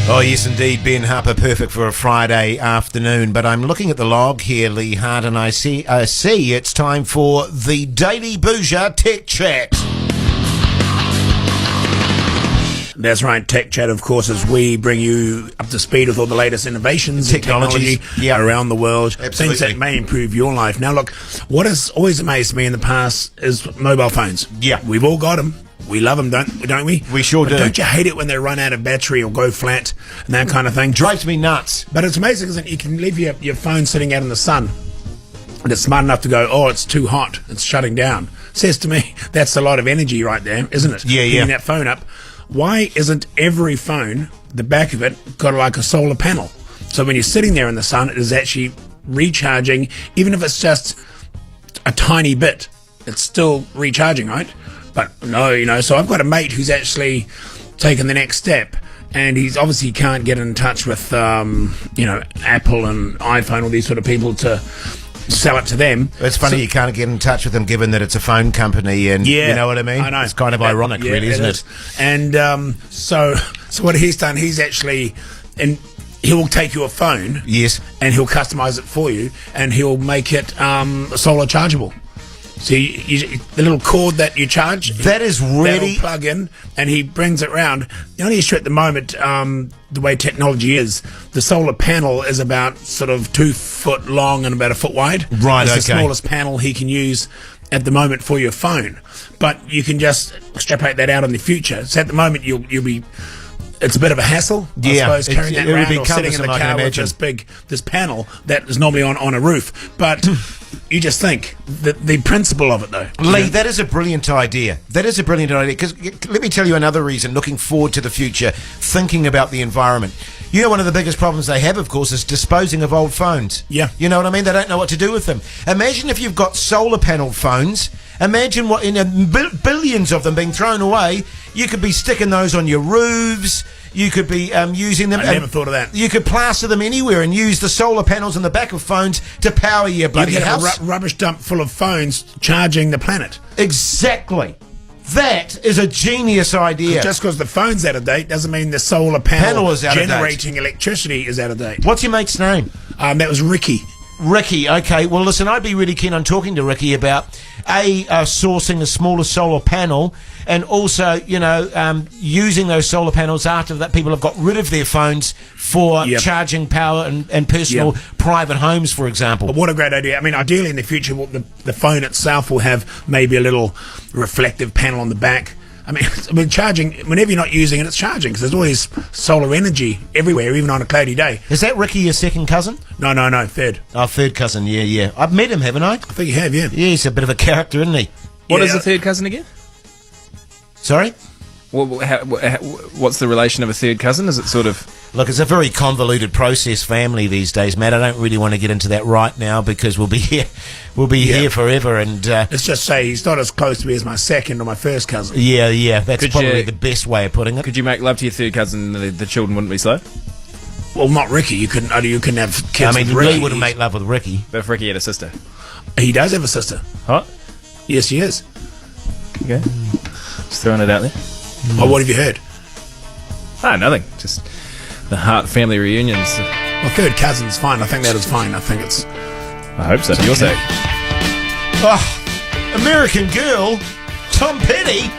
Oh, yes, indeed. Ben Harper, perfect for a Friday afternoon. But I'm looking at the log here, Lee Hart, and I see it's time for the Daily Bhuja Tech Chat. That's right, Tech Chat, of course, as we bring you up to speed with all the latest innovations and technology around the world. Absolutely. Things that may improve your life. Now, look, what has always amazed me in the past is mobile phones. Yeah. We've all got them. We love them, don't we? We sure do. Don't you hate it when they run out of battery or go flat and that kind of thing? Drives me nuts. But it's amazing, isn't it? You can leave your phone sitting out in the sun and it's smart enough to go, oh, it's too hot, it's shutting down. Says to me, that's a lot of energy right there, isn't it? Yeah. Getting that phone up. Why isn't every phone, the back of it, got like a solar panel? So when you're sitting there in the sun, it is actually recharging, even if it's just a tiny bit, it's still recharging, right? But no, so I've got a mate who's actually taken the next step, and he's obviously can't get in touch with, Apple and iPhone, all these sort of people to sell it to them. It's funny you can't get in touch with them given that it's a phone company, and you know what I mean? I know. It's kind of ironic, really, isn't it? And so what he's done, he's actually, and he will take your phone, yes, and he'll customize it for you, and he'll make it solar chargeable. So the little cord that you charge, that is really that'll plug in, and he brings it round. The only issue at the moment, the way technology is, the solar panel is about sort of 2 foot long and about 1 foot wide. Right, it's the smallest panel he can use at the moment for your phone. But you can just extrapolate that out in the future. So at the moment, you'll be. It's a bit of a hassle, I suppose, carrying that around or sitting in the car with this panel that is normally on a roof. But you just think the principle of it, though. Lee, that is a brilliant idea. Because let me tell you another reason, looking forward to the future, thinking about the environment. You know, one of the biggest problems they have, of course, is disposing of old phones. Yeah. You know what I mean? They don't know what to do with them. Imagine if you've got solar panel phones. Imagine what, billions of them being thrown away, you could be sticking those on your roofs. You could be using them. I never thought of that. You could plaster them anywhere and use the solar panels on the back of phones to power your bloody house. You get a rubbish dump full of phones charging the planet. Exactly. That is a genius idea. Just because the phone's out of date doesn't mean the solar panel is out generating electricity is out of date. What's your mate's name? That was Ricky. Ricky, okay. Well, listen, I'd be really keen on talking to Ricky about sourcing a smaller solar panel, and also, using those solar panels after that people have got rid of their phones for charging power and personal private homes, for example. But what a great idea. I mean, ideally in the future, the phone itself will have maybe a little reflective panel on the back. I mean, charging, whenever you're not using it, it's charging, because there's always solar energy everywhere, even on a cloudy day. Is that Ricky your second cousin? No, third. Oh, third cousin, yeah. I've met him, haven't I? I think you have, yeah. Yeah, he's a bit of a character, isn't he? What is the third cousin again? Sorry? What's the relation of a third cousin? Is it sort of... Look, it's a very convoluted process family these days, Matt. I don't really want to get into that right now because we'll be here forever. And let's just say he's not as close to me as my second or my first cousin. Yeah. That's probably the best way of putting it. Could you make love to your third cousin and the children wouldn't be slow? Well, not Ricky. You couldn't have kids. I mean, with Ricky. Lee wouldn't make love with Ricky. But if Ricky had a sister, he does have a sister. What? Yes, he is. Okay, just throwing it out there. Oh, what have you heard? Nothing. Just the Hart family reunions. Well, third cousin's fine. I think that is fine. I think it's... I hope so. You'll say. Oh, American Girl, Tom Petty.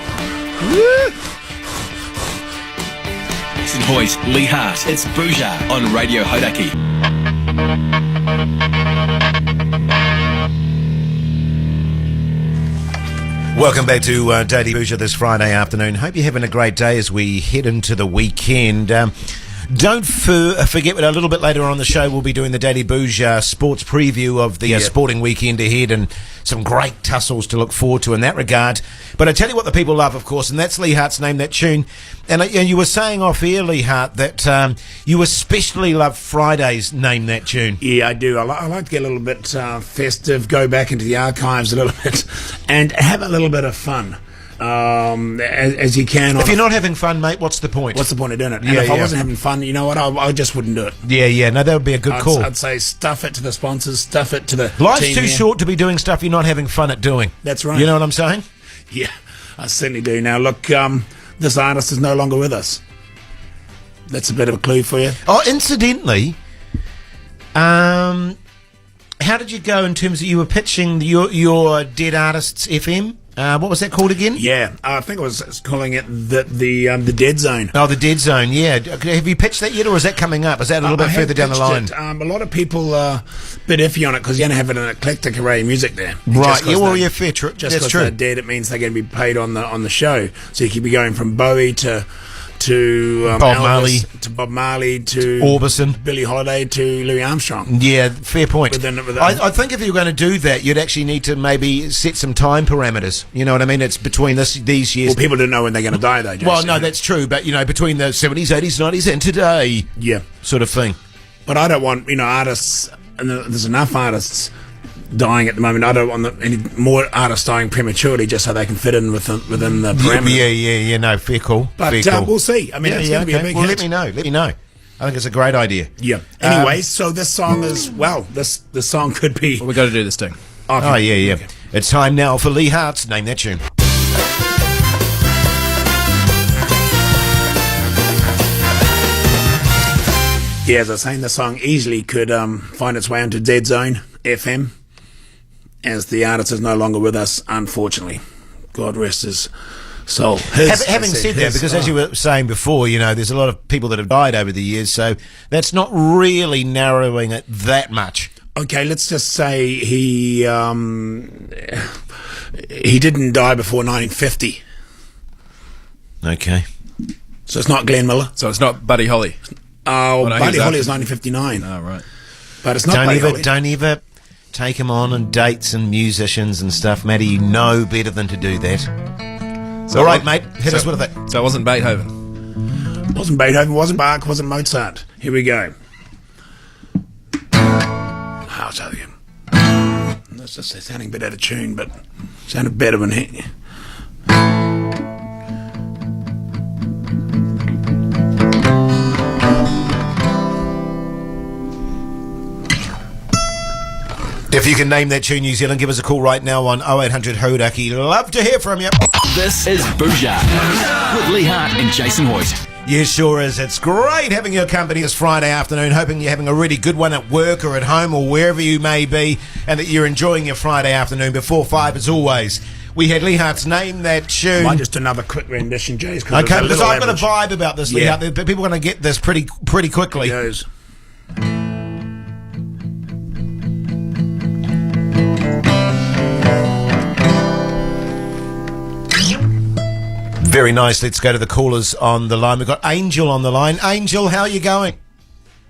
Jason Hoyt, Lee Hart. It's Bhuja on Radio Hauraki. Welcome back to Daily Bhuja this Friday afternoon. Hope you're having a great day as we head into the weekend. Don't forget that a little bit later on the show we'll be doing the Daily Bhuja sports preview of the sporting weekend ahead, and some great tussles to look forward to in that regard. But I tell you what the people love, of course, and that's Lee Hart's Name That Tune. And you were saying off air, Lee Hart, that you especially love Friday's Name That Tune. Yeah, I do. I like to get a little bit festive, go back into the archives a little bit, and have a little bit of fun. As you can. If you're not having fun, mate, what's the point? What's the point of doing it? And if I wasn't having fun, you know what? I just wouldn't do it. Yeah. No, that would be a good call. I'd say stuff it to the sponsors, stuff it to the Life's team too here. short to be doing stuff you're not having fun at doing. That's right. You know what I'm saying? Yeah, I certainly do. Now, look, this artist is no longer with us. That's a bit of a clue for you. Oh, incidentally, how did you go in terms of you were pitching your Dead Artists FM? What was that called again? Yeah, I think I was calling it the Dead Zone. Oh, the Dead Zone, yeah. Have you pitched that yet, or is that coming up? Is that a little bit further down the line? A lot of people are a bit iffy on it because you're going to have an eclectic array of music there. Right, yeah, well, yeah, fair, true. Just that's because true. they're dead, it means they're going to be played on the show. So you could be going from Bowie to Bob Elvis, Marley, to Bob Marley, to Orbison, Billie Holiday, to Louis Armstrong. Yeah, fair point. Within- I think if you were going to do that, you'd actually need to maybe set some time parameters. You know what I mean? It's between these years. Well, people don't know when they're going to die, though. Jason. Well, no, that's true. But, between the 70s, 80s, 90s and today. Yeah. Sort of thing. But I don't want, artists, and there's enough artists dying at the moment. I don't want any more artists dying prematurely just so they can fit in within the parameters. Yeah, no, fair call. But fair call. we'll see. I mean, it's going to be a big hit. Let me know. I think it's a great idea. Yeah. Anyways, so this song is, this song could be... Well, we got to do this thing. Oh, yeah. Okay. It's time now for Lee Hart's Name That Tune. Yeah, as I was saying, the song easily could find its way into Dead Zone FM, as the artist is no longer with us, unfortunately. God rest his soul. Having said that, because as you were saying before, there's a lot of people that have died over the years, so that's not really narrowing it that much. Okay, let's just say he didn't die before 1950. Okay. So it's not Glenn Miller. So it's not Buddy Holly. Oh, no, Buddy Holly is after- 1959. Oh, right. But it's not Buddy Holly. Don't ever take him on and dates and musicians and stuff, Matty. You know better than to do that. So all right, mate, hit us with it. So it wasn't Beethoven. Wasn't Beethoven, wasn't Bach, wasn't Mozart. Here we go. I'll tell you. That's just sounding a bit out of tune, but sounded better when he... If you can name that tune, New Zealand, give us a call right now on 0800 Hodaki. Love to hear from you. This is Bhuja with Lee Hart and Jason Hoyt. Yes, sure is. It's great having your company this Friday afternoon. Hoping you're having a really good one at work or at home or wherever you may be, and that you're enjoying your Friday afternoon before 5 as always. We had Lee Hart's Name That Tune. Might just another quick rendition, Jays. Okay, because I've got a vibe about this, Lee Yeah. Hart. People are going to get this pretty quickly. Here goes. Very nice. Let's go to the callers on the line. We've got Angel on the line. Angel, how are you going?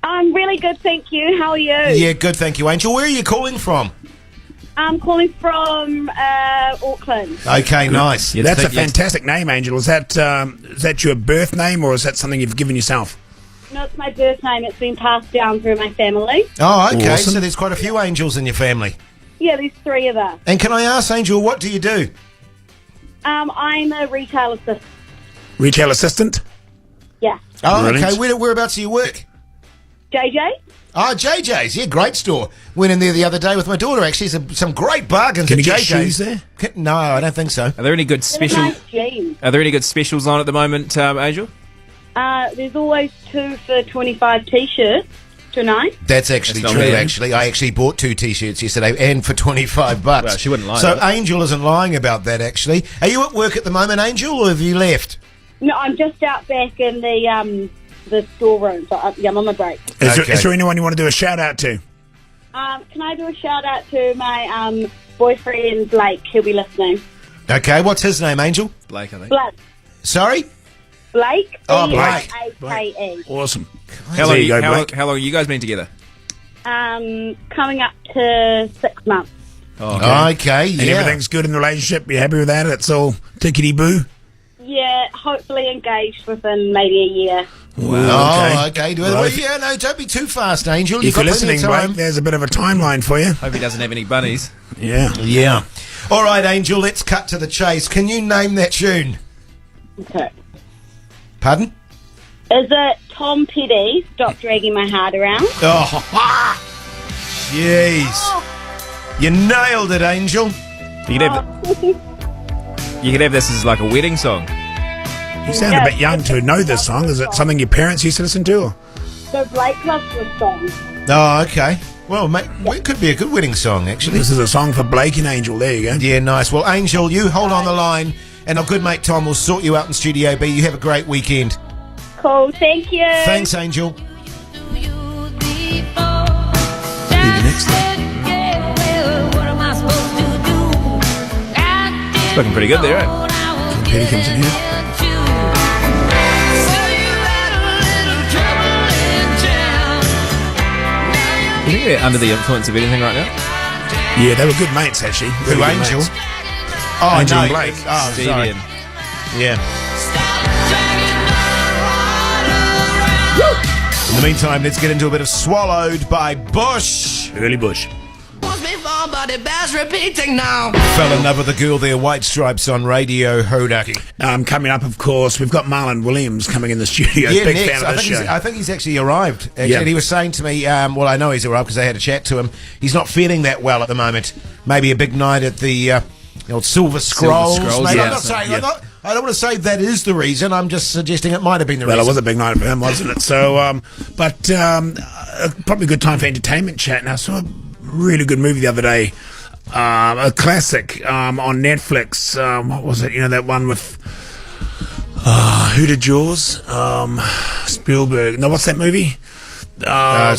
I'm really good, thank you. How are you? Yeah, good, thank you, Angel. Where are you calling from? I'm calling from Auckland. Okay, nice. That's a fantastic name, Angel. Is that your birth name, or is that something you've given yourself? No, it's my birth name. It's been passed down through my family. Oh, okay. Awesome. So there's quite a few Angels in your family. Yeah, there's 3 of us. And can I ask, Angel, what do you do? I'm a retail assistant. Retail assistant? Yeah. Oh, Brilliant. okay. Whereabouts do you work? JJ? Oh, JJ's. Yeah, great store. Went in there the other day with my daughter, actually. Some great bargains Can at you get JJ's. shoes there? No, I don't think so. Are there any good There's special? nice jeans. Are there any good specials on at the moment, Angel? There's always 2 for 25 T-shirts tonight. That's actually That's true, not bad. actually. I actually bought 2 T-shirts yesterday and for $25. Well, she wouldn't lie So about it. Angel isn't lying about that, actually. Are you at work at the moment, Angel, or have you left? No, I'm just out back in the storeroom. So I'm on my break. Okay. Is there anyone you want to do a shout out to? Can I do a shout out to my boyfriend Blake? He'll be listening. Okay, what's his name, Angel? Blake, I think. Sorry? Blake. Oh, Blake. B-L-A-K-E. Awesome. How There you go, long, Blake. how long have you guys been together? Coming up to 6 months. Oh, Okay, And yeah. everything's good in the relationship? You happy with that? It's all tickety-boo? Yeah, hopefully engaged within maybe a year. Oh, okay. Well, if- Yeah, no, don't be too fast, Angel. If You've you're got plenty listening, of time. Blake, there's a bit of a timeline for you. Hope he doesn't have any bunnies. Yeah. Yeah. All right, Angel, let's cut to the chase. Can you name that tune? Okay. Pardon? Is it Tom Petty, Stop Dragging My Heart Around? Oh, jeez. You nailed it, Angel. You could have, you could have this as like a wedding song. You sound a bit young to know this song. Is it something your parents used to listen to? Or? So Blake loves this song. Oh, okay. Well, mate, it could be a good wedding song, actually. This is a song for Blake and Angel. There you go. Yeah, nice. Well, Angel, you hold on the line, and our good mate Tom will sort you out in Studio B. You have a great weekend. Cool, thank you. Thanks, Angel. Be the next one. Looking pretty good there, right? Petty comes in here. You think they're under the influence of anything right now? Yeah, they were good mates, actually. Who, Really good Angel? mates. Oh, Angel no. and Blake. Oh, Stevie sorry. and Yeah. In the meantime, let's get into a bit of Swallowed by Bush. Early Bush. Fell in love with a girl there, White Stripes on Radio Hodaki. Coming up, of course, we've got Marlon Williams coming in the studio. Yeah, Big next. fan of I this think, show. I think he's actually arrived. Actually. Yeah. And he was saying to me, well, I know he's arrived because I had a chat to him. He's not feeling that well at the moment. Maybe a big night at the old Silver Scrolls. Scrolls, Mate, yeah. I'm not saying, Yeah. I don't want to say that is the reason. I'm just suggesting it might have been the Well, reason. it was a big night for him, wasn't it? So, probably a good time for entertainment chat. And I saw a really good movie the other day, a classic on Netflix. What was it? You know, that one with who did Jaws? Spielberg. No, what's that movie? No,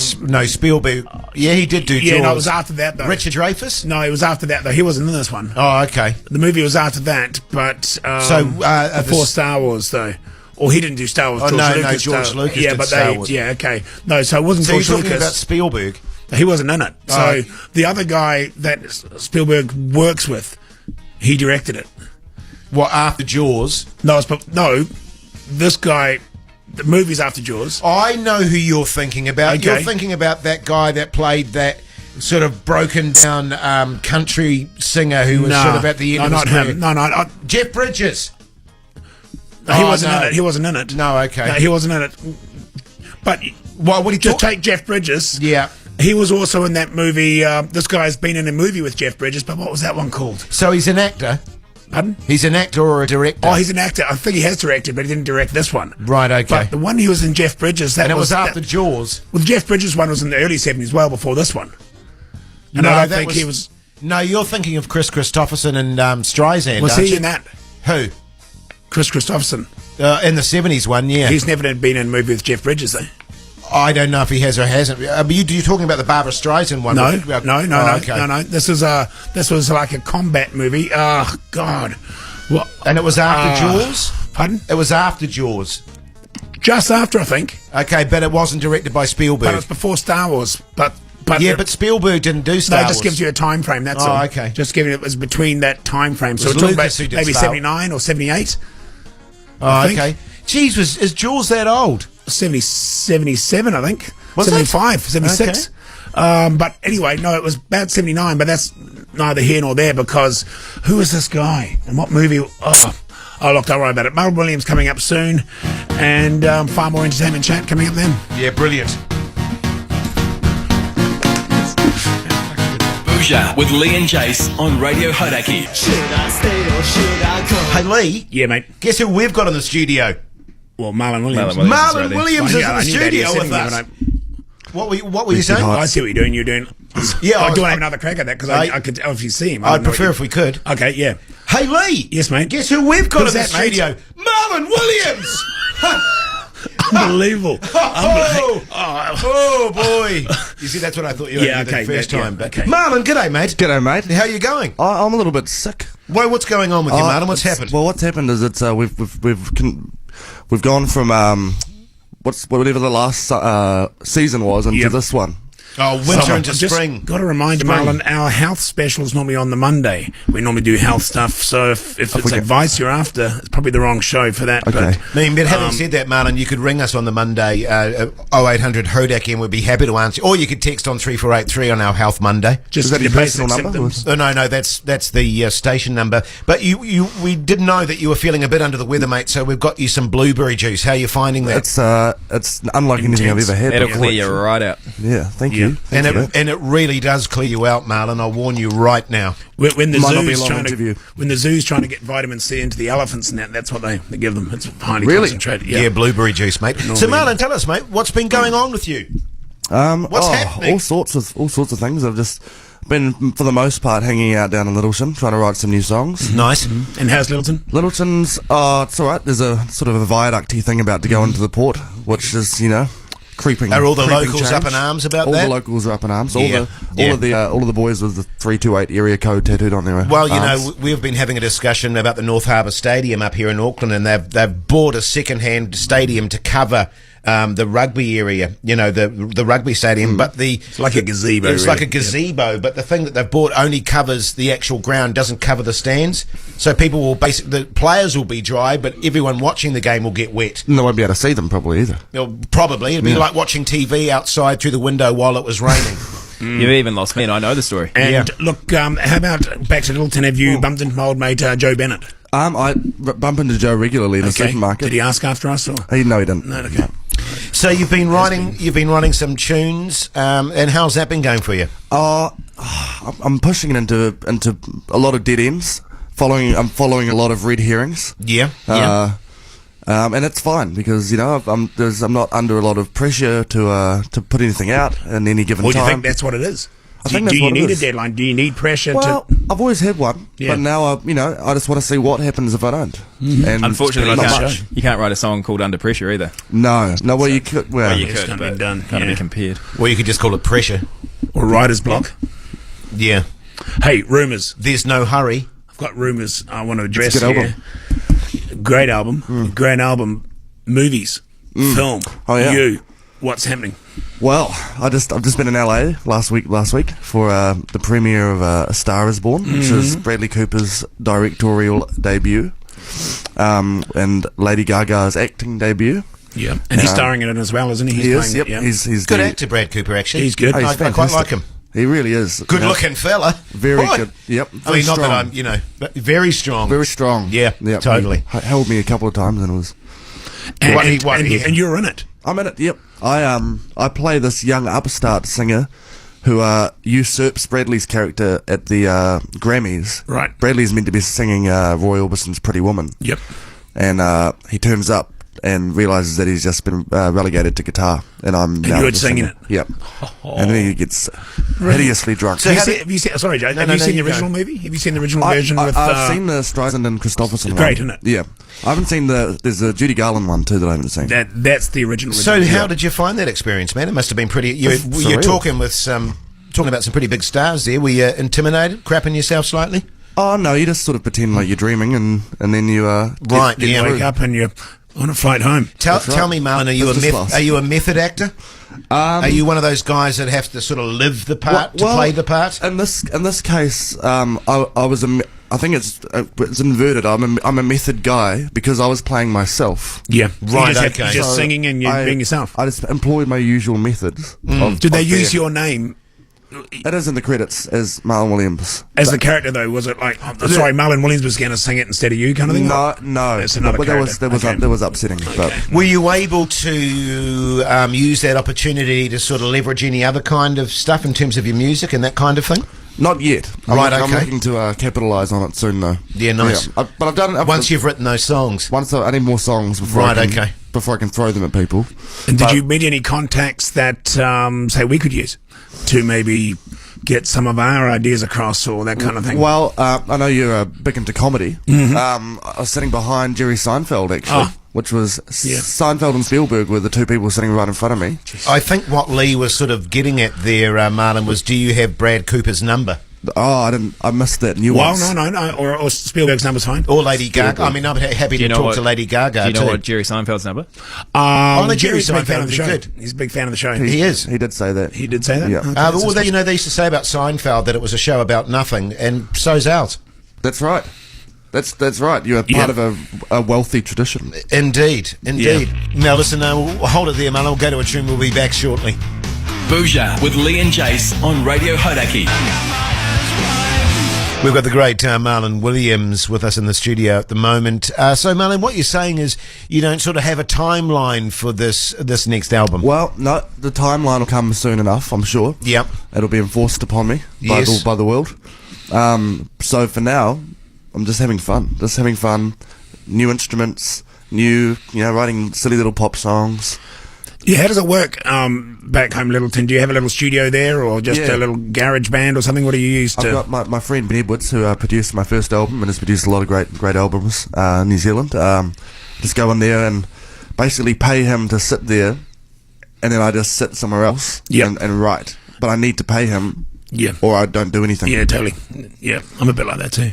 Spielberg. Yeah, he did do Yeah, Jaws. no, it was after that though. Richard Dreyfuss? No, it was after that though. He wasn't in this one. Oh, okay. The movie was after that, but before Star Wars though. Or he didn't do Star Wars. Oh, George no, Lucas George Star- Lucas Yeah, did but Star they. Wars. Yeah, okay. No, so it wasn't So you're George talking Lucas. about Spielberg? He wasn't in it. So Oh. the other guy that Spielberg works with, he directed it. What, after Jaws? No, this guy. The movie's after Jaws. I know who you're thinking about. Okay. You're thinking about that guy that played that sort of broken down country singer who was sort of at the end of his not career. him. No. Jeff Bridges. He Oh, wasn't no. in it. He wasn't in it. No, okay. No, he wasn't in it. But What would he just talk? take Jeff Bridges. Yeah. He was also in that movie. This guy's been in a movie with Jeff Bridges, but what was that one called? So he's an actor. Pardon? He's an actor or a director. Oh, he's an actor. I think he has directed, but he didn't direct this one. Right, okay. But the one he was in Jeff Bridges, that And it was that- after Jaws. Well, the Jeff Bridges one was in the early 70s, well before this one. And No, I don't that think he was. No, you're thinking of Chris Christopherson and Streisand. Was aren't he you? in that? Who? Chris Christopherson. In the 70s one, yeah. He's never been in a movie with Jeff Bridges, though. I don't know if he has or hasn't. But you're talking about the Barbara Streisand one? No, with- no. Okay. No. This was like a combat movie. Oh God! What? And it was after Jaws? Pardon? It was after Jaws. Just after, I think. Okay, but it wasn't directed by But it Spielberg. was before Star Wars. But Yeah, but Spielberg didn't do Star no, it Wars. just gives you a time frame. That's Oh, all. okay. Just giving it was between that time frame. So was we're talking Lucas about who did maybe Star- 79 or 78. Oh, I think. okay. Jeez, is Jaws that old? 77, I think. Was it? 75, 76. But anyway, no, it was about 79, but that's neither here nor there because who is this guy? And what movie? Oh, look, don't worry about it. Marlon Williams coming up soon and far more entertainment chat coming up then. Yeah, brilliant. Bhuja with Lee and Jace on Radio Hodaki. Hey, Lee, Yeah, mate. guess who we've got in the studio? Well, Marlon Williams. Marlon Williams. Marlon right there. Williams is in I the knew that. He studio was with sitting there us. when What were you saying? I see what you're doing. You're doing. Yeah, I I was- do want to have another crack at that because I could obviously see him. I I'd don't know prefer what if we could. you- Okay, yeah. Hey, Lee. Yes, mate. Guess who we've got Who's in the that, mate? studio? Marlon Williams. Unbelievable. Oh boy! You see, that's what I thought you were Yeah, the okay, first yeah, time. But okay. Marlon, g'day, mate. G'day, mate. How you going? I'm a little bit sick. Well, what's going on with you, Marlon? What's It's- happened? Well, what's happened is it's we've gone from whatever the last season was into Yep. this one. Oh, winter into I've just spring. got to remind you, Marlon, our health special is normally on the Monday. We normally do health stuff, so if it's forget. advice you're after, it's probably the wrong show for that. Okay. But having said that, Marlon, you could ring us on the Monday, 0800 Hodak, and we'd be happy to answer. Or you could text on 3483 on our Health Monday. Just Is that your your basic personal number? symptoms. Oh, no, that's the station number. But we did know that you were feeling a bit under the weather, mate. So we've got you some blueberry juice. How are you finding that? It's unlike anything I've Intense. ever had. That'll before. clear you right out. Yeah, thank you. you. And it really does clear you out, Marlon. I'll warn you right now. When the Might not be a zoo's long trying interview. when the zoo's trying to get vitamin C into the elephants and that's what they give them. It's highly Really? concentrated. Yeah, blueberry juice, mate. So, Marlon, tell us, mate, what's been going on with you? What's happening? All sorts of things. I've just been, for the most part, hanging out down in Littleton, trying to write some new songs. Nice. And how's Littleton? Littleton's, it's all right. There's a sort of a viaducty thing about to go into the port, which is, creeping. Are all the creeping locals change. up in arms about all that? All the locals are up in arms. Yeah. All of the boys with the 328 area code tattooed on their Well, arms. we've been having a discussion about the North Harbour Stadium up here in Auckland, and they've bought a second-hand stadium to cover the rugby area, the rugby stadium, but It's like a gazebo. It's like a really. gazebo, but the thing that they've bought only covers the actual ground, doesn't cover the stands. So people will the players will be dry, but everyone watching the game will get wet. And they won't be able to see them probably either. Probably. It'd be like watching TV outside through the window while it was raining. You've even lost me, and I know the story. And look, how about back to Littleton? Have you bumped into my old mate Joe Bennett? I bump into Joe regularly in the supermarket. Did he ask after us? Or? No, he didn't. No, okay. So you've been writing some tunes, and how's that been going for you? I'm pushing it into a lot of dead ends. I'm following a lot of red herrings. Yeah. And it's fine because I'm not under a lot of pressure to put anything out in any given Or do time. you think that's what it is? I think that's do you what it need a is. deadline? Do you need pressure Well, I've always had one, Yeah. but now I just want to see what happens if I don't. And Unfortunately, not you much. can't write a song called Under Pressure either. No. Well, you could. Well, You It's could, not been but done, can't yeah. be compared. Well, you could just call it pressure. or writer's block? Yeah. Hey, rumours. There's no hurry. I've got rumours I want to address It's a good here. Great album. Great album. Movies. Film. Oh, yeah. You. What's happening? well, I've just been in LA last week for the premiere of A Star Is Born, which is Bradley Cooper's directorial debut, and Lady Gaga's acting debut. Yeah. And he's starring in it as well, isn't he? He's He is. playing Yep. it, yeah. He's Good the- actor, Brad Cooper, actually. He's good. Oh, he's I quite fantastic. like him. He really is. Good looking fella. Very Boy. good. Yep. I Very mean, not that strong. I'm, but very strong. Very strong. Yeah, Yep. totally. He held me a couple of times and it was. And you're in it. I'm in it. Yep. I play this young upstart singer who usurps Bradley's character at the Grammys. Right. Bradley's meant to be singing Roy Orbison's Pretty Woman. Yep. And he turns up and realizes that he's just been relegated to guitar, and I'm now you're the singing singer. it. Yep. And then he gets hideously drunk. So Have you seen, sorry, Joe. Have you seen the you go. original movie? Have you seen the original version with? I've seen the Streisand and Christopherson one. Great, isn't it? Yeah. I haven't seen there's a Judy Garland one too that I haven't seen. That's the original. So how did you find that experience, man? It must have been pretty... You're surreal. talking about some pretty big stars there. Were you intimidated, crapping yourself slightly? Oh no, you just sort of pretend like you're dreaming, and then you Right, get yeah. through. Wake up and you're on a flight home. Tell right. me, Marlon, Business class. are you a method actor? Are you one of those guys that have to sort of live the part, to play the part? In this case, I was I think it's inverted. I'm a method guy because I was playing myself. Yeah, Right, You just, okay. just So singing and you're being yourself. I just employed my usual methods. Did they use your name It is in the credits as Marlon Williams. as the character though? Was it like, sorry, Marlon Williams was going to sing it instead of you, kind of thing? No. It's another but character. that was upsetting. But Were you able to use that opportunity to sort of leverage any other kind of stuff in terms of your music and that kind of thing? not yet. Right, I'm okay. looking to capitalise on it soon, though. Yeah, nice. But I've done it. Once you've written those songs. I need more songs before Right, I can, okay. before I can throw them at people. And did But- you meet any contacts that say we could use to maybe get some of our ideas across or that kind of thing? Well, I know you're big into comedy. I was sitting behind Jerry Seinfeld, actually, which was Yeah. Seinfeld and Spielberg were the two people sitting right in front of me. I think what Lee was sort of getting at there, Marlon, was do you have Brad Cooper's number? Oh, I missed that well, nuance. no. Or Spielberg's number's fine. Or Lady Gaga? I mean, I'm happy to talk to Lady Gaga, Do you know too. what Jerry Seinfeld's number? Jerry's a big Seinfeld fan of the would be show. good. He's a big fan of the show. He is. He did say that. He did say that? Yeah. Okay, Well, that's they used to say about Seinfeld that it was a show about nothing, and so's ours. That's right. That's right. You're part of a wealthy tradition. Indeed. Now, listen, we'll hold it there, man. We'll go to a tune. We'll be back shortly. Bhuja with Lee and Jace on Radio Hodaki. We've got the great Marlon Williams with us in the studio at the moment. So, Marlon, what you're saying is you don't sort of have a timeline for this next album. Well, no, the timeline will come soon enough, I'm sure. Yep. It'll be enforced upon me Yes. by the world. So for now, I'm just having fun. Just having fun. New instruments, writing silly little pop songs. Yeah, how does it work back home, Littleton? Do you have a little studio there, or just a little garage band or something? What do you use to... I've got my friend Ben Edwards, who produced my first album and has produced a lot of great albums in New Zealand. Just go in there and basically pay him to sit there, and then I just sit somewhere else and write. But I need to pay him, or I don't do anything. Yeah, totally. Yeah, I'm a bit like that too.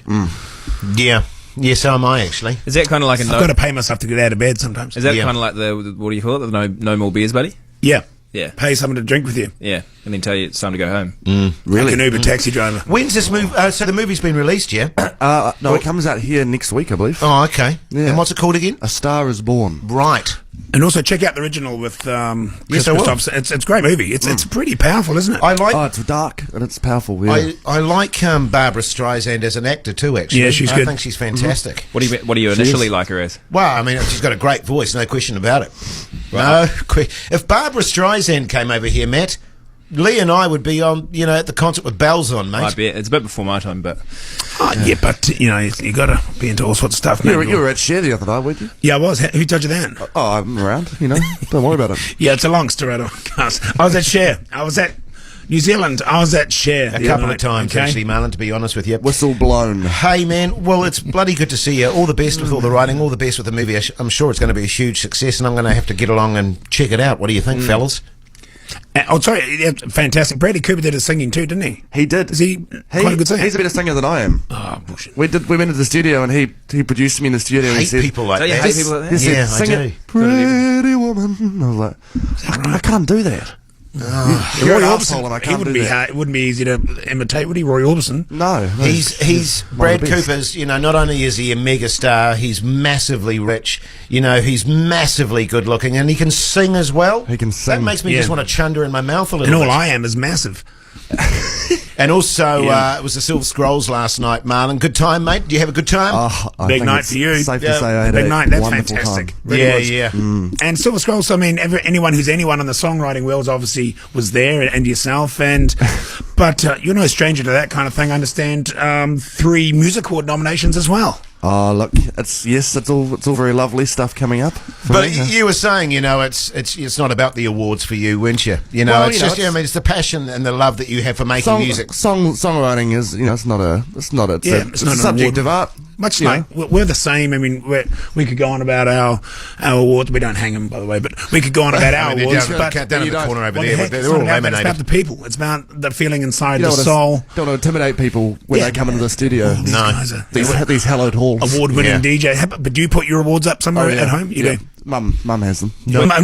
Yeah. Yeah, so am I, actually. Is that kind of like a I've got to pay myself to get out of bed sometimes. Is that kind of like the what do you call it? The no more beers, buddy. Yeah. Yeah. Pay someone to drink with you. Yeah, and then tell you it's time to go home. Really? Like an Uber taxi driver. When's this movie? So the movie's been released, yeah? No, it comes out here next week, I believe. Oh, okay. Yeah. And what's it called again? A Star Is Born. Right. And also check out the original with Chris I will. Christopherson. It's a great movie. It's pretty powerful, isn't it? I like. Oh, it's dark and it's powerful. Yeah. I like Barbara Streisand as an actor too. Actually, Yeah, she's I good. think she's fantastic. What do you initially like her as? Well, I mean, she's got a great voice, no question about it. No, if Barbara Streisand came over here, Matt, Lee and I would be on, at the concert with bells on, mate. I bet it's a bit before my time, but Yeah, but you got to be into all sorts of stuff, man. you were at Share the other night, weren't you? Yeah, I was. Who told you that? Oh, I'm around. Don't worry about it. Yeah, it's a long story. I was at Share. I was at New Zealand. I was at Share A couple of times, actually, Marlon, to be honest with you. Whistle blown. Hey, man, well, it's bloody good to see you. All the best with all the writing, all the best with the movie. I'm sure it's going to be a huge success, and I'm going to have to get along and check it out. What do you think, fellas? Sorry, yeah, fantastic. Bradley Cooper did his singing too, didn't he? He did. Is he quite a good singer? He's a better singer than I am. Oh, bullshit. We went into the studio and he produced me in the studio and he Hate said, people like Don't you that. hate people like he that? said, Yeah, I sing do. it, pretty woman. I was like, I can't do that. You're Roy an Orbison. asshole and I He can't wouldn't do be that. hard. It wouldn't be easy to imitate, would he? Roy Orbison. No. He's one Brad of the best. Cooper's, not only is he a mega star, he's massively rich, he's massively good looking, and he can sing as well. He can sing. That makes me Yeah. just want to chunder in my mouth a And little all bit. I am is massive. And also, Yeah. it was the Silver Scrolls last night, Marlon. Good time, mate? Do you have a good time? I Big think night it's for you. Safe Yeah, to say I had big a night. That's wonderful fantastic. time. Really was. yeah. And Silver Scrolls, I mean, anyone who's anyone in the songwriting world obviously was there, and yourself, but you're no stranger to that kind of thing. I understand 3 music award nominations as well. Oh, look, it's all very lovely stuff coming up. For But me. you were saying, it's not about the awards for you, weren't you? Well, it's just, it's the passion and the love that you have for making music. Songwriting is, it's not a It's not a an subjective award. art. Much you like know. we're the same. I mean, we could go on about our awards. We don't hang them, by the way, but we could go on about our I mean, awards. they're but down in you the don't- corner over Well, there, heck, but it's they're all not about that. It's laminated. about the people. It's about the feeling inside You the soul. don't want to intimidate people when Yeah. they come into the studio. These guys are These hallowed halls. award-winning Yeah. DJ. But do you put your awards up somewhere at home? You do. Mum has them.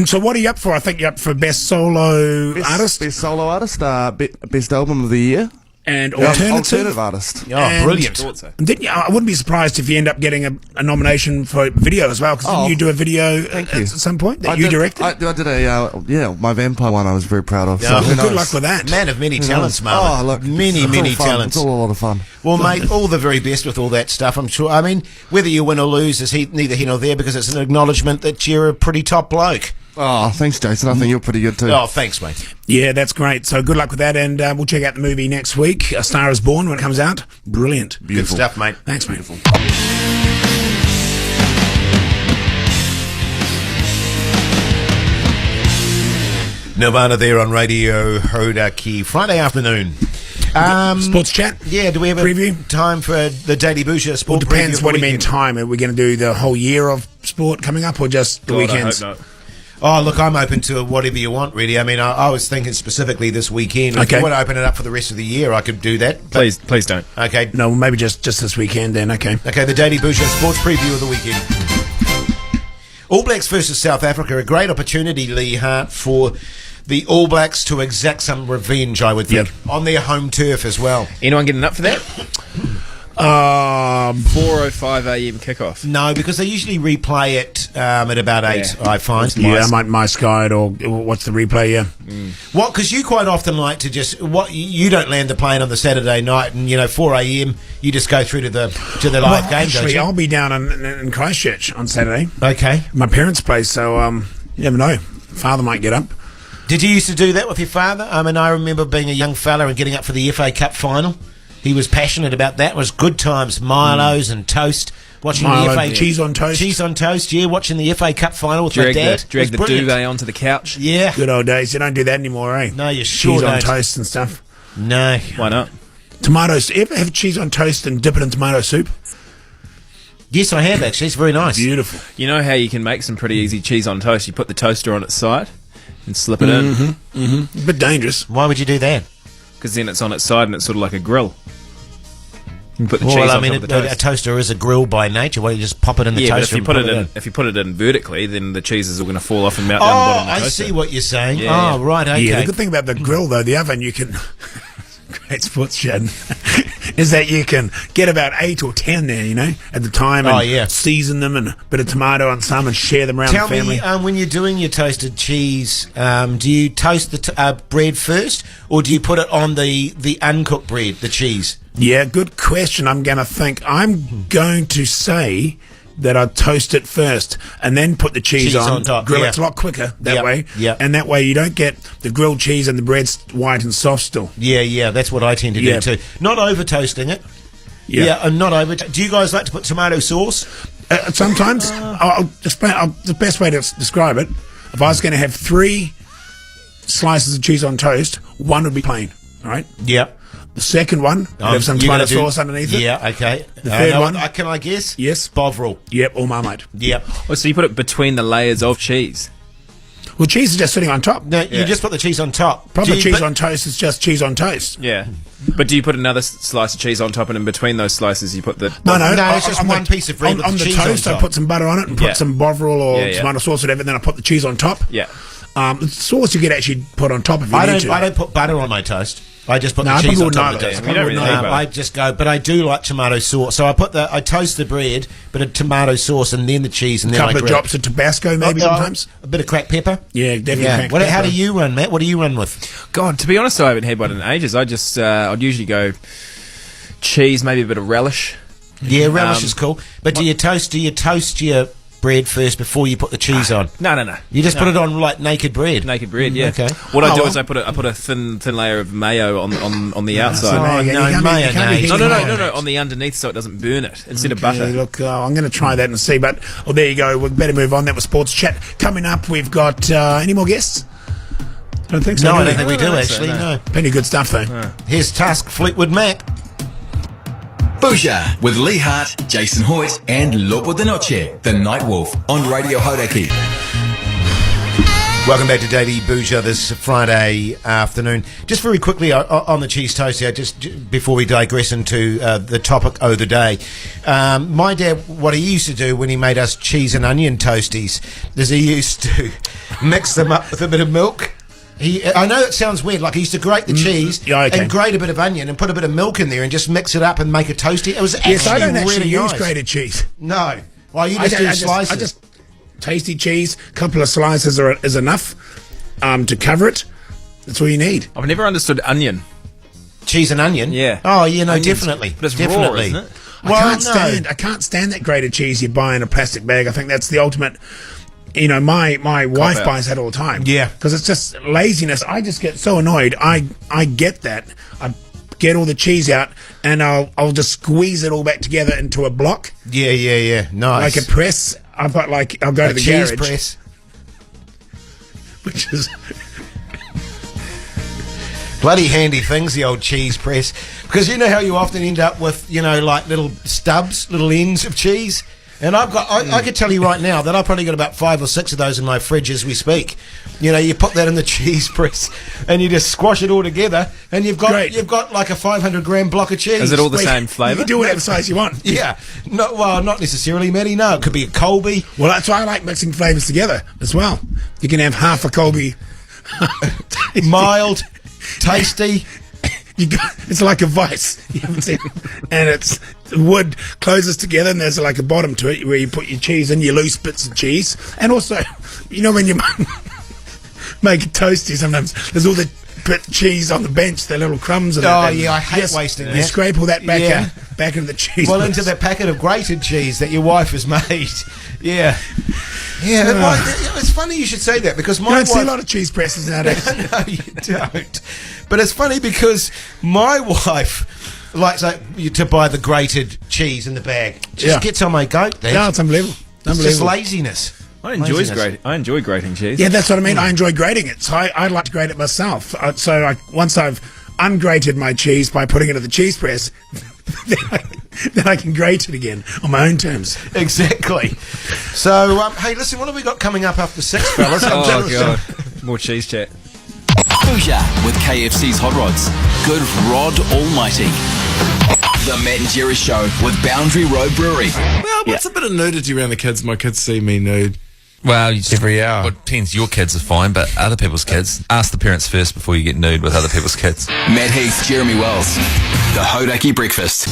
So what are you up for? I think you're up for best solo artist Best solo artist, best album of the year. and Alternative artist. Oh, And- brilliant. Thought so. And then, I wouldn't be surprised if you end up getting a nomination for video as well, because didn't you do a video thank at you. some point that I you did- directed? I did my vampire one. I was very proud of. Yeah. So Well, who Good knows? luck with that. Man of many talents, Oh, Marlon. look, many it's all fun. talents. It's all a lot of fun. Well, mate, all the very best with all that stuff, I'm sure. I mean, whether you win or lose is neither here nor there, because it's an acknowledgement that you're a pretty top bloke. Oh, thanks, Jason. I think you're pretty good too. Oh, thanks, mate. Yeah, that's great. So good luck with that, and we'll check out the movie next week. A Star Is Born when it comes out. Brilliant. Beautiful. Good stuff, mate. Thanks, mate. Nirvana there on Radio Hodaki, Friday afternoon. Sports chat. Yeah, do we have a Preview? time for the Daily Bhuja Well, sport it depends preview? what do you mean time. Are we going to do the whole year of sport coming up, or just the God, weekends? I hope not. Oh, look, I'm open to whatever you want, really. I mean, I was thinking specifically this weekend. If Okay. you want to open it up for the rest of the year, I could do that. But- Please don't. Okay. No, maybe just this weekend then. Okay. Okay, the Daily Bhuja sports preview of the weekend. All Blacks versus South Africa, a great opportunity, Lee Hart, for the All Blacks to exact some revenge, I would think, on their home turf as well. Anyone getting up for that? 4:05 a.m. kickoff. No, because they usually replay it at about 8, Yeah. I find. Yeah, my Sky it, or what's the replay? Yeah. What? Because you quite often like to just you don't land the plane on the Saturday night, and 4 a.m. you just go through to the live game, Actually, don't I'll be down in Christchurch on Saturday. you? Okay. My parents' place, so you never know. Father might get up. Did you used to do that with your father? I mean, I remember being a young fella and getting up for the FA Cup final. He was passionate about that. It was good times, Milos and toast. Watching Milo, the FA cheese on toast. cheese on toast. Yeah, watching the FA Cup final with my dad. Drag It the was brilliant. duvet onto the couch. Yeah. Good old days. You don't do that anymore, eh? No, you sure Cheese on don't. toast and stuff. No. Why not? Tomatoes. Ever have cheese on toast and dip it in tomato soup? Yes, I have actually. It's very nice. Beautiful. You know how you can make some pretty easy cheese on toast? You put the toaster on its side and slip it in, A bit dangerous. Why would you do that? because then it's on its side and it's sort of like a grill. You can put the cheese Well, I on mean, top of the a toast. toaster is a grill by nature. Why don't you just pop it in the Yeah, but toaster? if you and put pop it in, if you put it in vertically, then the cheese is all going to fall off and melt down the Oh, bottom of the I toaster. see what you're saying. Yeah, Oh, yeah. right, okay. Yeah, the good thing about the grill, though, the oven, you can... Great sports shed. Is that you can get about 8 or 10 there, at the time. And Oh, yeah. season them and a bit of tomato on some and share them around Tell the family. me, when you're doing your toasted cheese, do you toast the bread first, or do you put it on the uncooked bread, the cheese? Yeah, good question. I'm going to say that I toast it first and then put the cheese on top, grill. yeah. It's a lot quicker that Yep, way. yep. And that way you don't get the grilled cheese and the bread's white and soft still. Yeah, that's what I tend to Yeah. do too. Not over toasting it. Yeah, and not over. Do you guys like to put tomato sauce? Sometimes, the best way to describe it, if I was going to have 3 slices of cheese on toast, one would be plain, all right? Yeah. The second one would have some you're tomato gonna do- sauce underneath it. Yeah, okay. The third now, one? Can I guess? Yes. Bovril. Yep, or Marmite. Yep. Oh, so you put it between the layers of cheese. Well, cheese is just sitting on top. No, you Yeah. just put the cheese on top. Proper Do you cheese put- on toast is just cheese on toast. Yeah. But do you put another slice of cheese on top, and in between those slices you put the... No, it's just one piece of bread with on the the cheese toast, on I top. put some butter on it and put Yeah. some Bovril or Yeah, yeah. tomato sauce or whatever, and then I put the cheese on top. Yeah. The sauce you could actually put on top if you I need don't. to. I don't put butter on my toast. I just put No, the I cheese probably on top of wouldn't the either. toast. We don't really need butter. I just go, but I do like tomato sauce. So I toast the bread, but a tomato sauce, and then the cheese, and a then couple I of grill. drops of Tabasco maybe Oh, sometimes. a bit of cracked pepper. Yeah, definitely. Yeah. cracked How pepper. do you run, Matt? What do you run with? God, to be honest, I haven't had one in ages. I just, I'd usually go cheese, maybe a bit of relish. Yeah, relish Um, is cool. But do you toast your bread first before you put the cheese on? No. You just put it on like naked bread. Naked bread, yeah. Okay. What I do well. is I put a thin layer of mayo on the So, outside. yeah, no, you can't be- you can't be mayonnaise. hitting No, hard. on the underneath so it doesn't burn it instead of Okay, butter. look, I'm going to try that and see. But there you go. We better move on. That was sports chat. Coming up, we've got any more guests? I don't think so. No, do I we? don't think we do I don't think so, actually. no. No. Plenty of good stuff though. Here's Tusk Fleetwood Mac. Bhuja with Lee Hart, Jason Hoyt, and Lopo de Noche, the Night Wolf on Radio Hauraki. Welcome back to Daily Bhuja this Friday afternoon. Just very quickly on the cheese toast here, just before we digress into the topic of the day. My dad, what he used to do when he made us cheese and onion toasties is he used to mix them up with a bit of milk. I know it sounds weird, like he used to grate the cheese yeah, okay. and grate a bit of onion and put a bit of milk in there and just mix it up and make a toasty. It was actually Yes, I don't actually really use nice. grated cheese. No. Well, you just do slices. I just tasty cheese. A couple of slices is enough to cover it. That's all you need. I've never understood onion. Cheese and onion? Yeah. Oh, yeah, no, Onions. definitely. But it's raw, definitely. isn't it? Well, I can't stand that grated cheese you buy in a plastic bag. I think that's the ultimate. My wife out. buys that all the time. Yeah. Because it's just laziness. I just get so annoyed. I get that. I get all the cheese out and I'll just squeeze it all back together into a block, Yeah. Nice. like a press. I'll go to the cheese garage, press. which is Bloody handy things, the old cheese press. Because you know how you often end up with, like little stubs, little ends of cheese? And I could tell you right now that I've probably got about 5 or 6 of those in my fridge as we speak. You put that in the cheese press and you just squash it all together and you've got like a 500-gram block of cheese. Is it all the Wait, same You flavour? can do whatever size you want. Yeah. No, well, not necessarily, Matty. No, it could be a Colby. Well, that's why I like mixing flavours together as well. You can have half a Colby. Mild, tasty. It's like a vice. You haven't seen it. And it's the wood closes together, and there's like a bottom to it where you put your cheese in, your loose bits of cheese. And also, you know, when you make a toasty, sometimes there's all the cheese on the bench, the little crumbs. And I hate wasting you that. scrape all that back into the cheese. Well, into that packet of grated cheese that your wife has made. Yeah. It's funny you should say that, because my you don't wife... see a lot of cheese presses nowadays. No, you don't. But it's funny because my wife likes to buy the grated cheese in the bag. Just gets on my goat there. No, it's unbelievable. It's just laziness. I enjoy grating cheese. Yeah, that's what I mean. I enjoy grating it. So I like to grate it myself. Once I've ungrated my cheese by putting it in the cheese press, then I can grate it again on my own terms. Exactly. So, hey, listen, what have we got coming up after 6, fellas? Oh, God. More cheese chat. Bhuja with KFC's Hot Rods. Good Rod Almighty. The Matt and Jerry Show with Boundary Road Brewery. Well, what's a bit of nudity around the kids? My kids see me nude. Well, you just, Every hour. Well, it depends. Your kids are fine, but other people's kids, ask the parents first before you get nude with other people's kids. Matt Heath, Jeremy Wells. The Hodaki Breakfast.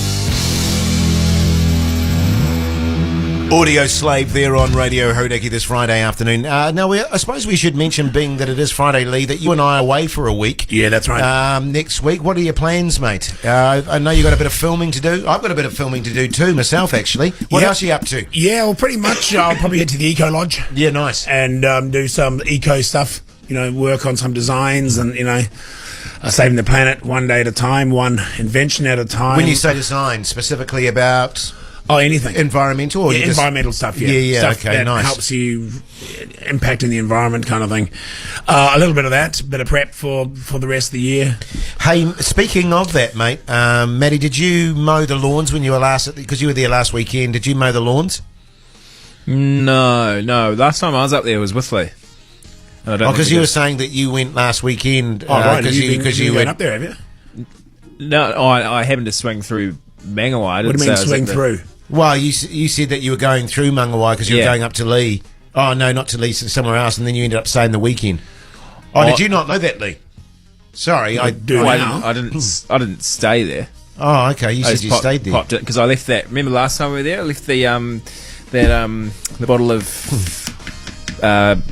Audio Slave there on Radio Hodaki this Friday afternoon. Now, I suppose we should mention, being that it is Friday, Lee, that you and I are away for a week. Yeah, that's right. Next week. What are your plans, mate? I know you got a bit of filming to do. I've got a bit of filming to do too, myself, actually. What else are you up to? Yeah, well, pretty much I'll probably head to the Eco Lodge. Yeah, nice. And do some eco stuff, work on some designs and, saving the planet one day at a time, one invention at a time. When you say design, specifically about... Oh, anything. Environmental? Or environmental stuff, yeah. Yeah, stuff okay, that nice. helps you impacting the environment kind of thing. A little bit of that, bit of prep for the rest of the year. Hey, speaking of that, mate, Maddie, did you mow the lawns when you were because you were there last weekend, did you mow the lawns? No. Last time I was up there was with Lee. Because you were saying that you went last weekend. Right. Because you went went up there, have you? No, I happened to swing through Mangawai. What do you mean swing through? Well, you said that you were going through Mangawai because you were going up to Lee. Oh, no, not to Lee, somewhere else, and then you ended up staying the weekend. Did you not know that, Lee? Sorry, I do. I didn't stay there. Oh, okay. You said you stayed there because I left that. Remember last time we were there? I left the the bottle of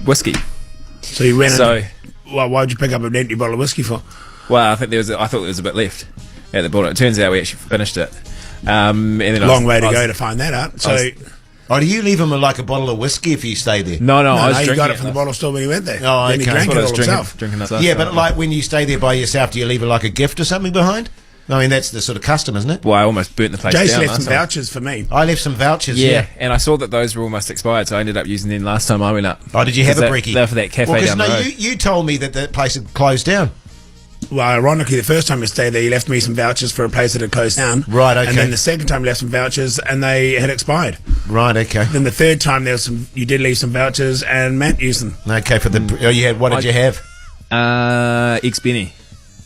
whiskey. So you went. Well, why'd you pick up an empty bottle of whiskey for? Well, I thought there was a bit left at the bottom. It turns out we actually finished it. And then long way to go to find that out. So, do you leave him a bottle of whiskey if you stay there? No, I was drinking. You got it from the bottle store when you went there. Oh, okay. Then he drank it all himself. Yeah, but when you stay there by yourself, do you leave a gift or something behind? I mean, that's the sort of custom, isn't it? Well, I almost burnt the place Jace down. left some vouchers for me. I left some vouchers, yeah. And I saw that those were almost expired, so I ended up using them last time I went up. Oh, did you have a brekkie? They were for that cafe down the road. You told me that the place had closed down. Well, ironically, the first time you stayed there, you left me some vouchers for a place that had closed down. Right, okay. And then the second time, you left some vouchers, and they had expired. Right, okay. Then the third time, you did leave some vouchers, and Matt used them. Okay, for the... what did you have? Eggs Benny.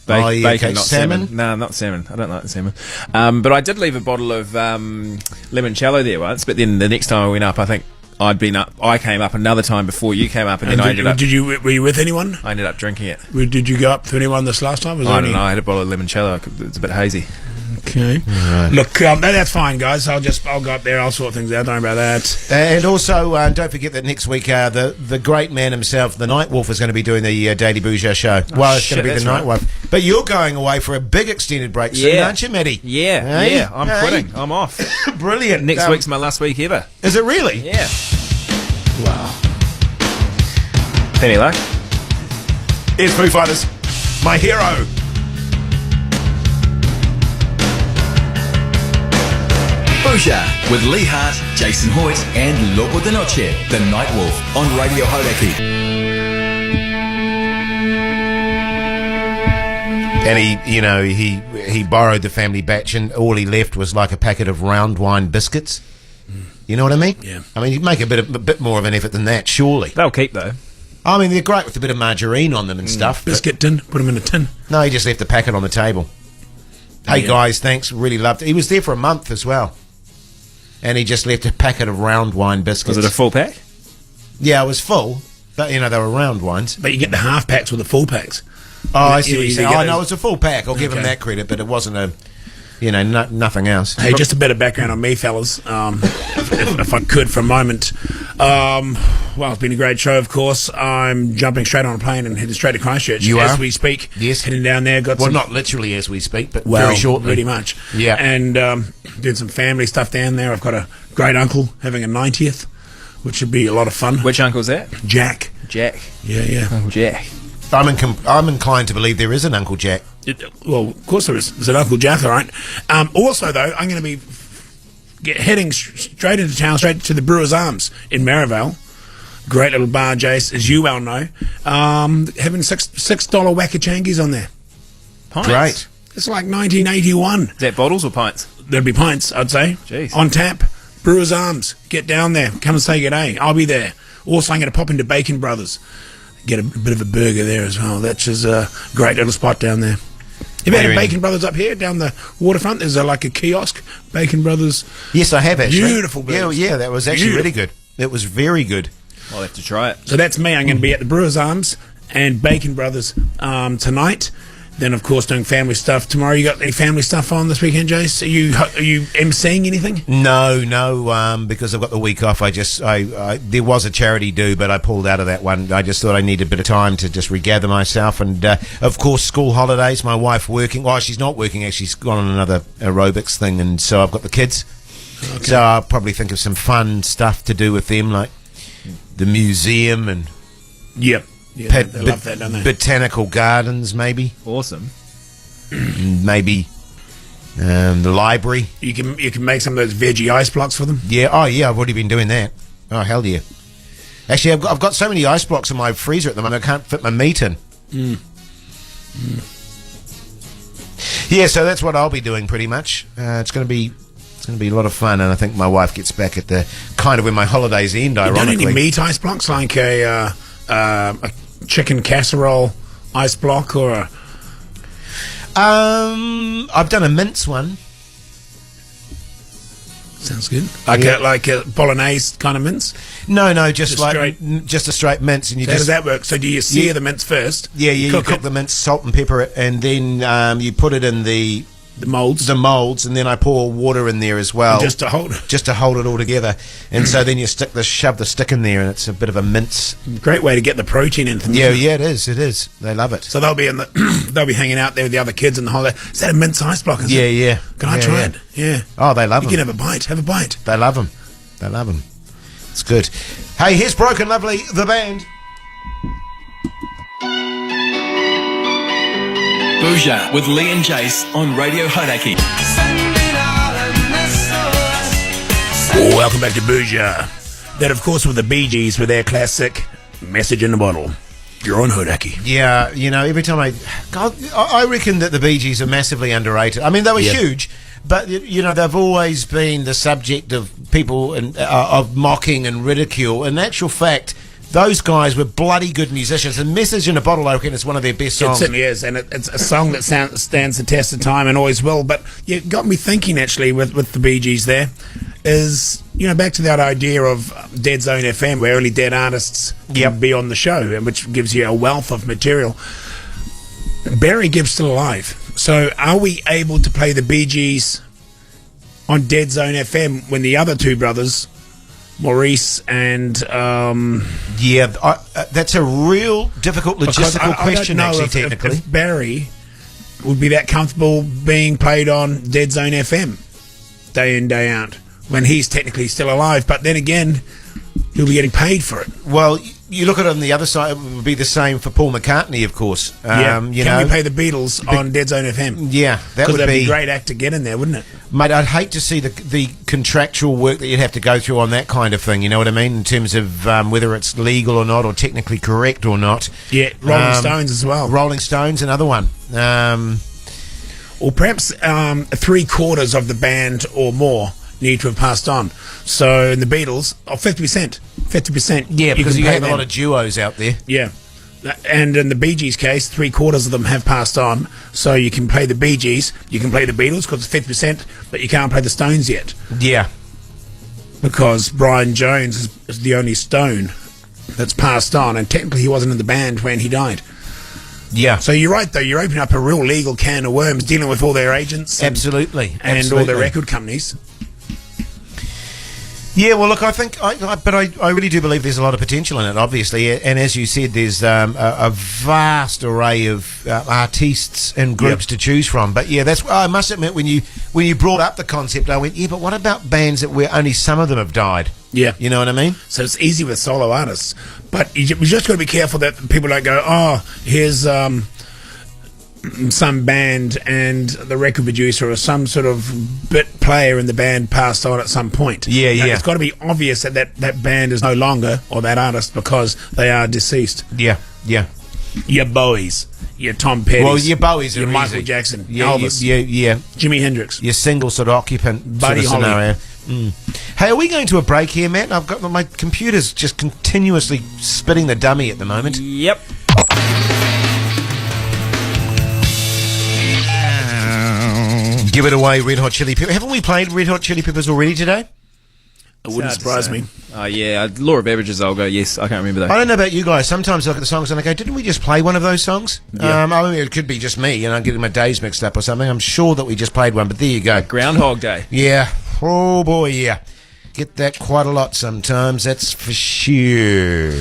Bacon, okay. Not salmon? No, not salmon. I don't like the salmon. But I did leave a bottle of limoncello there once, but then the next time I went up, I think I'd been up. I came up another time before you came up, and then I ended up... Were you with anyone? I ended up drinking it. Did you go up to anyone this last time? I don't know. I had a bottle of limoncello. It's a bit hazy. Okay. Right. Look, that's fine, guys. I'll go up there. I'll sort things out. Don't worry about that. And also, don't forget that next week, the great man himself, the Night Wolf, is going to be doing the Daily Bhuja show. Well, it's going to be the Night Wolf. But you're going away for a big extended break soon, aren't you, Matty? Yeah. I'm quitting. I'm off. Brilliant. Next week's my last week ever. Is it really? Yeah. Wow. Penny luck. Here's Foo Fighters, my hero. Bhuja with Lee Hart, Jason Hoyt, and Lobo de Noche, the Night Wolf on Radio Hodaki. And he borrowed the family batch, and all he left was like a packet of round wine biscuits. You know what I mean? Yeah. I mean, you'd make a bit more of an effort than that, surely. They'll keep though. I mean, they're great with a bit of margarine on them and stuff. Biscuit tin. Put them in a tin. No, he just left the packet on the table. Hey guys, thanks. Really loved it. He was there for a month as well, and he just left a packet of round wine biscuits. Was it a full pack? Yeah, it was full, but they were round ones. But you get the half packs with the full packs. Oh, I see what you're saying. No, it was a full pack. I'll give him that credit, but it wasn't a... nothing else. Hey, just a bit of background on me, fellas, if I could for a moment. Well, it's been a great show, of course. I'm jumping straight on a plane and heading straight to Christchurch as we speak. Yes. Heading down there. Not literally as we speak, but very shortly. Pretty much. Yeah. And doing some family stuff down there. I've got a great uncle having a 90th, which should be a lot of fun. Which uncle's that? Jack. Jack. Yeah. Uncle Jack. I'm inclined to believe there is an Uncle Jack. Well, of course there is. There's an Uncle Jack, all right. Also, though, I'm going to be heading straight into town, straight to the Brewers Arms in Maryvale. Great little bar, Jace, as you well know. Having $6 Wakachangies on there. Pints. Great. It's like 1981. Is that bottles or pints? There'd be pints, I'd say. Jeez. On tap. Brewers Arms. Get down there. Come and say good day. I'll be there. Also, I'm going to pop into Bacon Brothers. Get a bit of a burger there as well. That's just a great little spot down there. You've had a Bacon Brothers up here down the waterfront. There's like a kiosk. Bacon Brothers. Yes, I have actually. Beautiful burgers. Yeah, that was actually really good. It was very good. I'll have to try it. So that's me. I'm going to be at the Brewers Arms and Bacon Brothers tonight. Then, of course, doing family stuff tomorrow. You got any family stuff on this weekend, Jace? Are you emceeing anything? No, because I've got the week off. There was a charity do, but I pulled out of that one. I just thought I needed a bit of time to just regather myself. And, of course, school holidays, my wife working. Well, she's not working, actually. She's gone on another aerobics thing, and so I've got the kids. Okay. So I'll probably think of some fun stuff to do with them, like the museum and... Yep. Yeah, they love that, don't they? Botanical gardens, maybe. Awesome. Maybe the library. You can make some of those veggie ice blocks for them. Yeah. Oh, yeah. I've already been doing that. Oh, hell yeah. Actually, I've got so many ice blocks in my freezer at the moment I can't fit my meat in. Yeah, so that's what I'll be doing pretty much. It's going to be a lot of fun, and I think my wife gets back at the kind of when my holidays end. Ironically, you done any meat ice blocks like a chicken casserole ice block or a... I've done a mince one. Sounds good. Like a bolognese kind of mince? No, just a straight mince. And how does that work? So do you sear the mince first? Yeah, you cook the mince, salt and pepper it, and then you put it in the moulds, and then I pour water in there as well, just to hold it all together. And so then you shove the stick in there, and it's a bit of a mince. Great way to get the protein in. Yeah, it is. They love it. So they'll be they'll be hanging out there with the other kids in the holiday. Is that a mince ice block? Yeah. Can I try it? Yeah. Oh, they love them. You can have a bite. They love them. It's good. Hey, here's Broken Lovely, the band. Bhuja with Lee and Jace on Radio Hauraki. Welcome back to Bhuja. That, of course, with the Bee Gees with their classic Message in a Bottle. You're on Hauraki. Yeah, every time I reckon that the Bee Gees are massively underrated. I mean, they were huge, but, they've always been the subject of people of mocking and ridicule. In actual fact, those guys were bloody good musicians. And Message in a Bottle, I reckon, is one of their best songs. It certainly is, and it's a song that stands the test of time and always will. But you got me thinking, actually, with the Bee Gees there, is, back to that idea of Dead Zone FM, where only dead artists can be on the show, and which gives you a wealth of material. Barry Gibb's still alive. So are we able to play the Bee Gees on Dead Zone FM when the other two brothers... Maurice and that's a real difficult logistical question. Actually, technically, if Barry would be that comfortable being played on Dead Zone FM day in day out when he's technically still alive, but then again, he'll be getting paid for it. Well, you look at it on the other side; it would be the same for Paul McCartney, of course. Can we pay the Beatles on Dead Zone FM? Yeah, that'd be a great act to get in there, wouldn't it? Mate, I'd hate to see the contractual work that you'd have to go through on that kind of thing. You know what I mean? In terms of whether it's legal or not, or technically correct or not. Yeah, Rolling Stones as well. Rolling Stones, another one. Or perhaps 3/4 of the band or more need to have passed on. So in the Beatles, 50%. Yeah, because you have a lot of duos out there. Yeah. And in the Bee Gees case, 3/4 of them have passed on. So you can play the Bee Gees, you can play the Beatles because it's 50%, but you can't play the Stones yet. Yeah. Because Brian Jones is the only Stone that's passed on, and technically he wasn't in the band when he died. Yeah. So you're right, though. You're opening up a real legal can of worms, dealing with all their agents, Absolutely. and all their record companies. Yeah, well, look, I think, but I really do believe there's a lot of potential in it, obviously. And as you said, there's a vast array of artists and groups to choose from. But yeah, that's. I must admit, when you brought up the concept, I went, yeah, but what about bands that where only some of them have died? Yeah. You know what I mean? So it's easy with solo artists, but you just got to be careful that people don't go, oh, here's some band and the record producer or some sort of bit player in the band passed on at some point. Yeah, yeah. It's got to be obvious that band is no longer, or that artist, because they are deceased. Yeah, yeah. Your Bowies, your Tom Petty, Well, your Bowies are your Michael easy. Jackson, Yeah, Elvis, yeah. Jimi Hendrix. Your single sort of occupant Buddy sort of Holly. scenario. Hey, are we going to a break here, Matt? I've got my computer's just continuously spitting the dummy at the moment. Yep. Give it away, Red Hot Chili Peppers. Haven't we played Red Hot Chili Peppers already today? It wouldn't surprise me. Oh, yeah. Law of Averages, I'll go, yes. I can't remember I though. don't know about you guys. Sometimes I look at the songs and I go, didn't we just play one of those songs? Yeah. I mean, it could be just me, I'm getting my days mixed up or something. I'm sure that we just played one, but there you go. Groundhog Day. Yeah. Oh, boy, yeah. Get that quite a lot sometimes, that's for sure.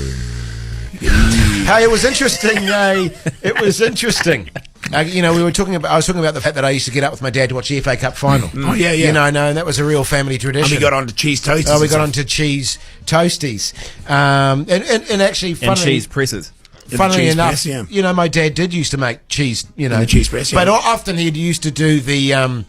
Hey, it was interesting. It was interesting. I was talking about the fact that I used to get up with my dad to watch the FA Cup final. Oh, yeah, yeah. And that was a real family tradition. And we got on to cheese toasties. Oh, we and got stuff. onto cheese toasties. And actually, And funnily, cheese presses. funnily cheese enough, press, yeah. my dad did used to make cheese, the cheese press, yeah. But often he used to do the,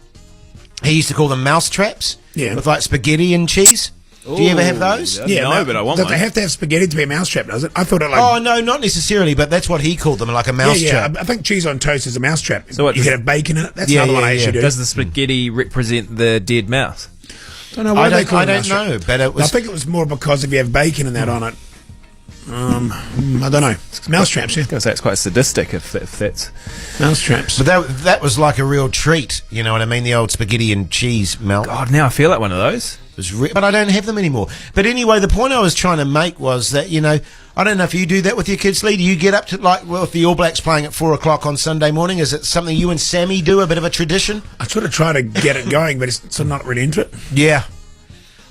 he used to call them mouse traps. Yeah. With like spaghetti and cheese. Do you ever have those? Yeah, no, but I want Does one. they have to have spaghetti to be a mousetrap, does it? I thought it like... Oh, no, not necessarily, but that's what he called them, like a mouse trap. I think cheese on toast is a mousetrap. So what you does- could have bacon in it. That's Yeah, another one yeah, I actually do. Does the spaghetti represent the dead mouse? Don't know why they call I it don't mousetrap. know, but it was... I think it was more because if you have bacon and that on it. I don't know. Mousetraps, yeah. I was going to say it's quite sadistic if that's... Mousetraps. But that was like a real treat, you know what I mean? The old spaghetti and cheese melt. God, now I feel like one of those. But I don't have them anymore. But anyway, the point I was trying to make was that, I don't know if you do that with your kids, Lee. Do you get up to, if the All Blacks playing at 4 o'clock on Sunday morning, is it something you and Sammy do, a bit of a tradition? I sort of try to get it going, but it's sort of not really into it. Yeah.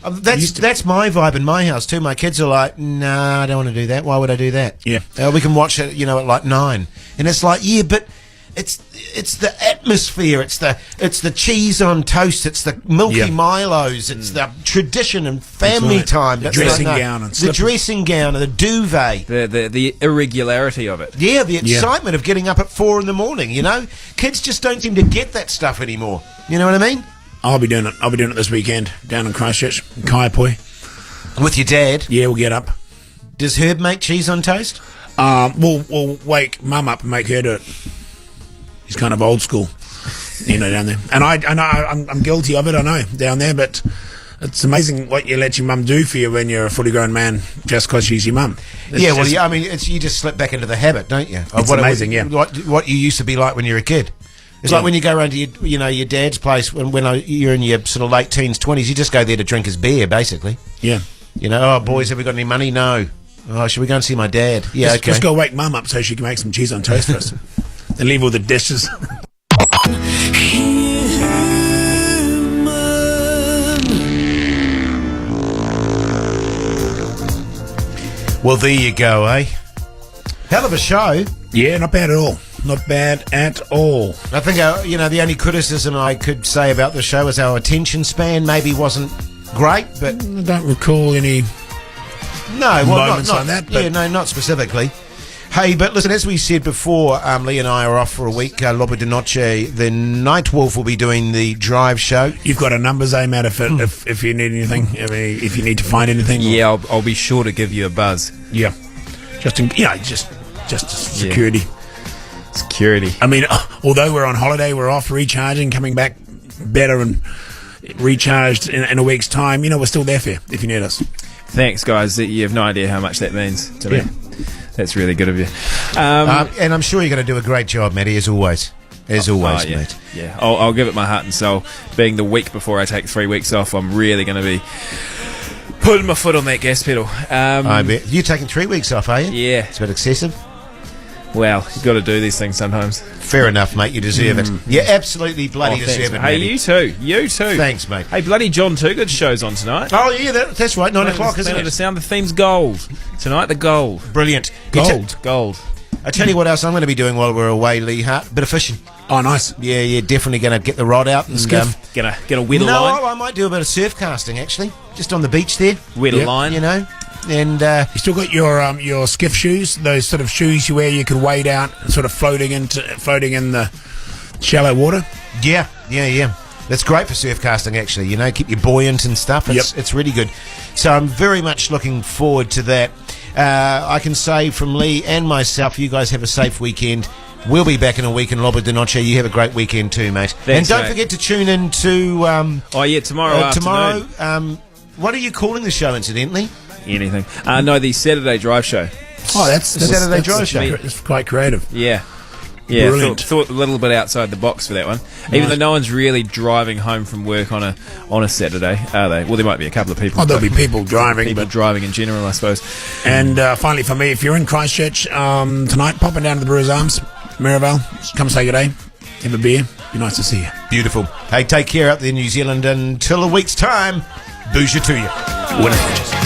That's my vibe in my house too. My kids are like, nah, I don't want to do that. Why would I do that? Yeah. We can watch it, at like 9. And it's like, yeah, but it's the atmosphere. It's the cheese on toast. It's the Milky Milos. It's the tradition and family right. time. The That's dressing like, gown and the slippers. dressing gown and the duvet. The irregularity of it. Yeah, the excitement of getting up at 4 in the morning. Kids just don't seem to get that stuff anymore. You know what I mean? I'll be doing it. I'll be doing it this weekend down in Christchurch, in Kaiapoi. With your dad. Yeah, we'll get up. Does Herb make cheese on toast? We'll wake Mum up and make her do it. He's kind of old school, down there. And I know I'm guilty of it. I know down there, but it's amazing what you let your mum do for you when you're a fully grown man, just because she's your mum. You just slip back into the habit, don't you? Of It's amazing, yeah. What you used to be like when you were a kid. It's like when you go around to your dad's place when you're in your sort of late teens, 20s. You just go there to drink his beer, basically. Yeah. Oh, boys, have we got any money? No. Oh, should we go and see my dad? Yeah, okay. Just go wake Mum up so she can make some cheese on toast for us. Then leave all the dishes. Well, there you go, eh? Hell of a show. Yeah, not bad at all. Not bad at all. I think, the only criticism I could say about the show is our attention span maybe wasn't great, but... I don't recall any moments not on that. But not specifically. Hey, but listen, as we said before, Lee and I are off for a week. Lobo de Noche, the Night Wolf, will be doing the drive show. you've got a numbers, Matt, if you need anything, if you need to find anything. Yeah, I'll be sure to give you a buzz. Yeah. Just security. Security. I mean, although we're on holiday, we're off recharging, coming back better and recharged in a week's time. We're still there for you if you need us. Thanks, guys. You have no idea how much that means to me. Yeah. That's really good of you. And I'm sure you're going to do a great job, Matty, as always. Yeah. Mate. Yeah, I'll give it my heart and soul. Being the week before I take 3 weeks off, I'm really going to be putting my foot on that gas pedal. I bet. You're taking 3 weeks off, are you? Yeah. It's a bit excessive. Well, you've got to do these things sometimes. Fair enough, mate. You deserve it. You absolutely bloody Thanks, deserve it, mate. Hey, matey. you too. Thanks, mate. Hey, bloody John Toogood's show's on tonight. Oh, yeah, that's right. 9 o'clock, isn't Planet it? of Sound, the theme's gold. Tonight, the gold. Brilliant. Gold. I tell you what else I'm going to be doing while we're away, Lee Hart. Bit of fishing. Oh, nice. Yeah, definitely going to get the rod out. And, Skiff. Get a weather no, line. I might do a bit of surf casting, actually. Just on the beach there. Weather line. You know. And You still got your skiff shoes, those sort of shoes you wear you could wade out, sort of floating in the shallow water. yeah. That's great for surf casting, actually. You know, keep you buoyant and stuff. It's really good. So I'm very much looking forward to that. I can say from Lee and myself, you guys have a safe weekend. We'll be back in a week in Lobo de Noche. You have a great weekend too, mate. Thanks, and don't mate. forget to tune in to... Tomorrow afternoon. Tomorrow, what are you calling the show, incidentally? Anything. No, the Saturday Drive Show. Oh, that's Saturday Drive Show. It's quite creative. Yeah, Brilliant. thought a little bit outside the box for that one. Even though no one's really driving home from work on a Saturday, are they? Well, there might be a couple of people. Oh, there'll be people driving, People but driving in general, I suppose. And finally, for me, if you're in Christchurch tonight, popping down to the Brewers Arms, Mirabelle, come say good day, have a beer. Be nice to see you. Beautiful. Hey, take care out there in New Zealand. Until a week's time, Bhuja to you. Winner.